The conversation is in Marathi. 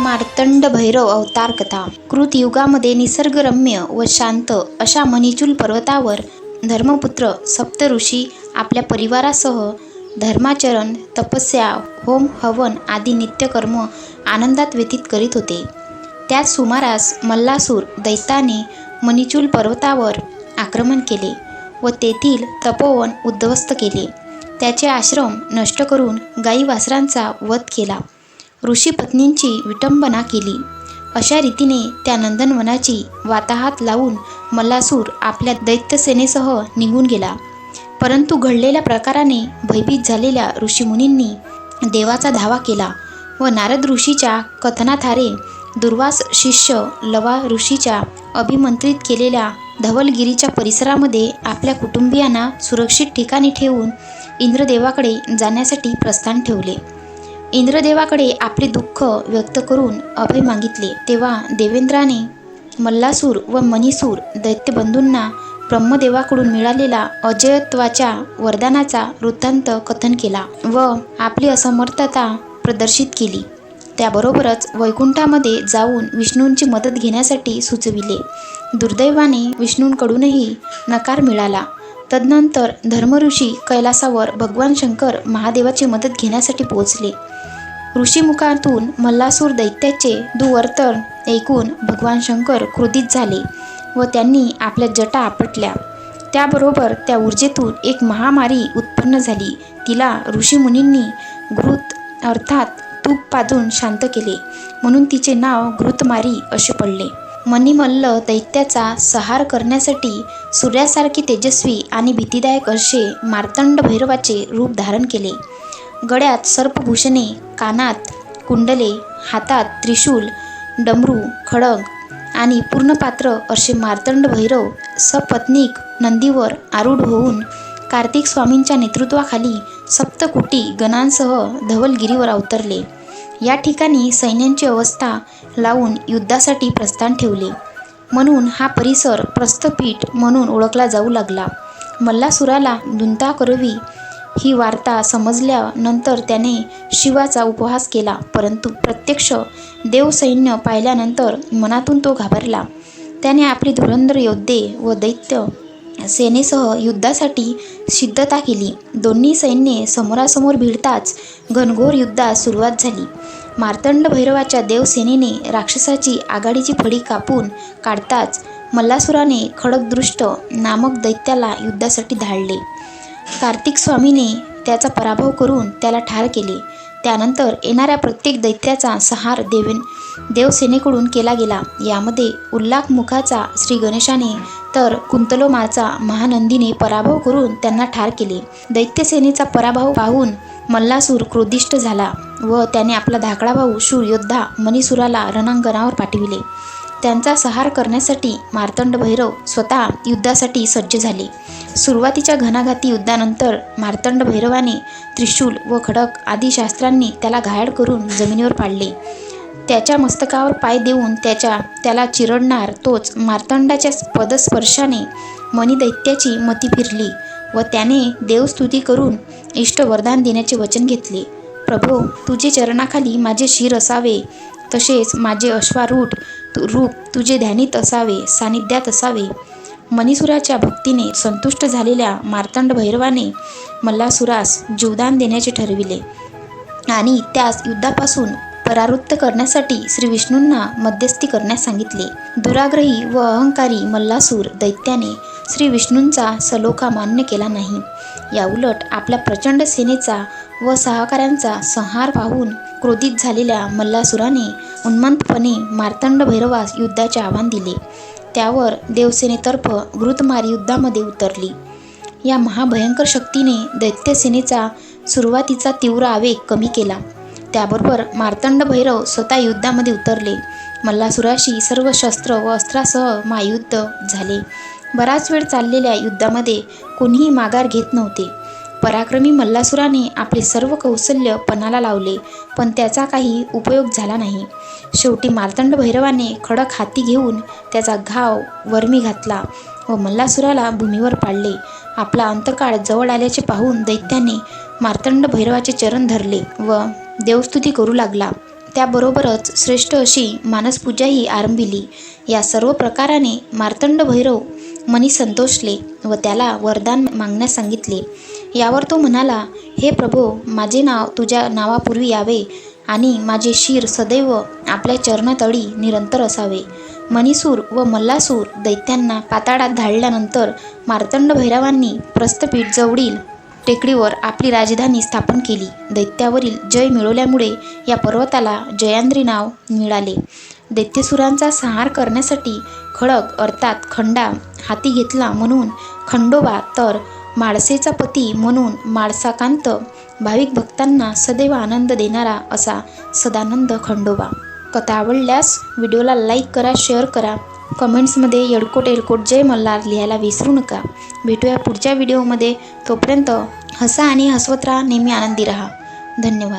मार्तंड भैरव अवतार कथा. कृतयुगामध्ये निसर्गरम्य व शांत अशा मणिचूल पर्वतावर धर्मपुत्र सप्तऋषी आपल्या परिवारासह धर्माचरण, तपस्या, होम हवन आदी नित्यकर्म आनंदात व्यतीत करीत होते. त्याच सुमारास मल्लासूर दैत्याने मणिचूल पर्वतावर आक्रमण केले व तेथील तपोवन उद्ध्वस्त केले. त्याचे आश्रम नष्ट करून गाई वासरांचा वध केला. ऋषी पत्नींची विटंबना केली. अशा रीतीने त्या नंदनवनाची वाताहात लावून मल्लासूर आपल्या दैत्यसेनेसह निघून गेला. परंतु घडलेल्या प्रकाराने भयभीत झालेल्या ऋषीमुनींनी देवाचा धावा केला व नारद ऋषीच्या कथनाधारे दुर्वास शिष्य लवा ऋषीच्या अभिमंत्रित केलेल्या धवलगिरीच्या परिसरामध्ये आपल्या कुटुंबियांना सुरक्षित ठिकाणी ठेवून इंद्रदेवाकडे जाण्यासाठी प्रस्थान ठेवले. इंद्रदेवाकडे आपले दुःख व्यक्त करून अभय मागितले. तेव्हा देवेंद्राने मल्लासूर व मणिसूर दैत्यबंधूंना ब्रह्मदेवाकडून मिळालेला अजयत्वाच्या वरदानाचा वृत्तांत कथन केला व आपली असमर्थता प्रदर्शित केली. त्याबरोबरच वैकुंठामध्ये जाऊन विष्णूंची मदत घेण्यासाठी सुचविले. दुर्दैवाने विष्णूंकडूनही नकार मिळाला. तदनंतर धर्मऋषी कैलासावर भगवान शंकर महादेवाची मदत घेण्यासाठी पोहोचले. ऋषीमुखातून मल्लासूर दैत्याचे दुर्वर्तन ऐकून भगवान शंकर क्रोधित झाले व त्यांनी आपल्या जटा आपटल्या. त्याबरोबर त्या ऊर्जेतून एक महामारी उत्पन्न झाली. तिला ऋषीमुनींनी घृत अर्थात तूप पाजून शांत केले, म्हणून तिचे नाव घृतमारी असे पडले. मणिमल्ल दैत्याचा संहार करण्यासाठी सूर्यासारखे तेजस्वी आणि भीतिदायक असे मार्तंड भैरवाचे रूप धारण केले. गळ्यात सर्पभूषणे, कानात कुंडले, हातात त्रिशूल, डमरू, खड्ग आणि पूर्णपात्र असे मार्तंड भैरव सपत्नीक नंदीवर आरूढ होऊन कार्तिक स्वामींच्या नेतृत्वाखाली सप्तकोटी गणांसह धवलगिरीवर अवतरले. या ठिकाणी सैन्यांची अवस्था लावून युद्धासाठी प्रस्थान ठेवले, म्हणून हा परिसर प्रस्थपीठ म्हणून ओळखला जाऊ लागला. मल्लासुराला दुंताकरवी ही वार्ता समजल्यानंतर त्याने शिवाचा उपहास केला, परंतु प्रत्यक्ष देवसैन्य पाहिल्यानंतर मनातून तो घाबरला. त्याने आपले धुरंधर योद्धे व दैत्य सेनेसह युद्धासाठी सिद्धता केली. दोन्ही सैन्ये समोरासमोर भिडताच घनघोर युद्धास सुरुवात झाली. मार्तंड भैरवाच्या देवसेनेने राक्षसाची आघाडीची फडी कापून काढताच मल्लासुराने खड्गदृष्ट नामक दैत्याला युद्धासाठी धाडले. कार्तिक स्वामीने त्याचा पराभव करून त्याला ठार केले. त्यानंतर येणाऱ्या प्रत्येक दैत्याचा संहार देवसेनेकडून केला गेला. यामध्ये उल्लाखमुखाचा श्री गणेशाने तर कुंतलोमाचा महानंदीने पराभव करून त्यांना ठार केले. दैत्यसेनेचा पराभव पाहून मल्लासूर क्रोधिष्ट झाला व त्याने आपला धाकडा भाऊ शूर योद्धा मणिसूराला रणांगणावर पाठविले. त्यांचा संहार करण्यासाठी मार्तंड भैरव स्वतः युद्धासाठी सज्ज झाले. सुरुवातीच्या घणाघाती युद्धानंतर मार्तंड भैरवाने त्रिशूल व खड्ग आदी शस्त्रांनी त्याला घायल करून जमिनीवर पाडले. त्याच्या मस्तकावर पाय देऊन त्याला चिरडणार तोच मार्तंडाच्या पदस्पर्शाने मणिदैत्याची मती फिरली व त्याने देवस्तुती करून इष्टवरदान देण्याचे वचन घेतले. प्रभो, तुझे चरणाखाली माझे शिर असावे, तसेच माझे अश्वारूढ रूप तुझे ध्यानीत असावे, सानिध्यात असावे. मणिसूराच्या भक्तीने संतुष्ट झालेल्या मार्तंड भैरवाने मल्लासुरास जीवदान देण्याचे ठरविले आणि त्यास युद्धापासून परावृत्त करण्यासाठी श्री विष्णूंना मध्यस्थी करण्यास सांगितले. दुराग्रही व अहंकारी मल्लासूर दैत्याने श्री विष्णूंचा सलोखा मान्य केला नाही. याउलट आपल्या प्रचंड सेनेचा व सहकाऱ्यांचा संहार पाहून क्रोधित झालेल्या मल्लासुराने उन्मत्तपणे मार्तंड भैरवास युद्धाचे आव्हान दिले. त्यावर देवसेनेतर्फ घृतमारी युद्धामध्ये उतरली. या महाभयंकर शक्तीने दैत्यसेनेचा सुरुवातीचा तीव्र आवेग कमी केला. त्याबरोबर मार्तंड भैरव स्वतः युद्धामध्ये उतरले. मल्लासुराशी सर्व शस्त्र व अस्त्रासह महायुद्ध झाले. बराच वेळ चाललेल्या युद्धामध्ये कोणीही माघार घेत नव्हते. पराक्रमी मल्लासुराने आपले सर्व कौशल्य पणाला लावले, पण त्याचा काही उपयोग झाला नाही. शेवटी मार्तंड भैरवाने खडक हाती घेऊन त्याचा घाव वर्मी घातला व मल्लासुराला भूमीवर पाडले. आपला अंतकाळ जवळ आल्याचे पाहून दैत्याने मार्तंड भैरवाचे चरण धरले व देवस्तुती करू लागला. त्याबरोबरच श्रेष्ठ अशी मानसपूजाही आरंभिली. या सर्व प्रकाराने मार्तंड भैरव मनी संतोषले व त्याला वरदान मागण्यास सांगितले. यावर तो म्हणाला, हे प्रभो, माझे नाव तुझ्या नावापूर्वी यावे आणि माझे शिर सदैव आपल्या चरणतळी निरंतर असावे. मणिसूर व मल्लासूर दैत्यांना पाताळात धाडल्यानंतर मार्तंड भैरवांनी प्रस्थपीठ जवळील टेकडीवर आपली राजधानी स्थापन केली. दैत्यावरील जय मिळवल्यामुळे या पर्वताला जयांद्री नाव मिळाले. दैत्यसुरांचा संहार करण्यासाठी खड्ग अर्थात खंडा हाती घेतला म्हणून खंडोबा, तर माळसेचा पती म्हणून माळसाकांत, भाविक भक्तांना सदैव आनंद देणारा असा सदानंद खंडोबा. कथा आवडल्यास व्हिडिओला लाईक करा, शेअर करा, कमेंट्समध्ये येडकोट एलकोट जय मल्हार लिहायला विसरू नका. भेटूया पुढच्या व्हिडिओमध्ये. तोपर्यंत हसा आणि हसवत राहा, नेहमी आनंदी राहा. धन्यवाद.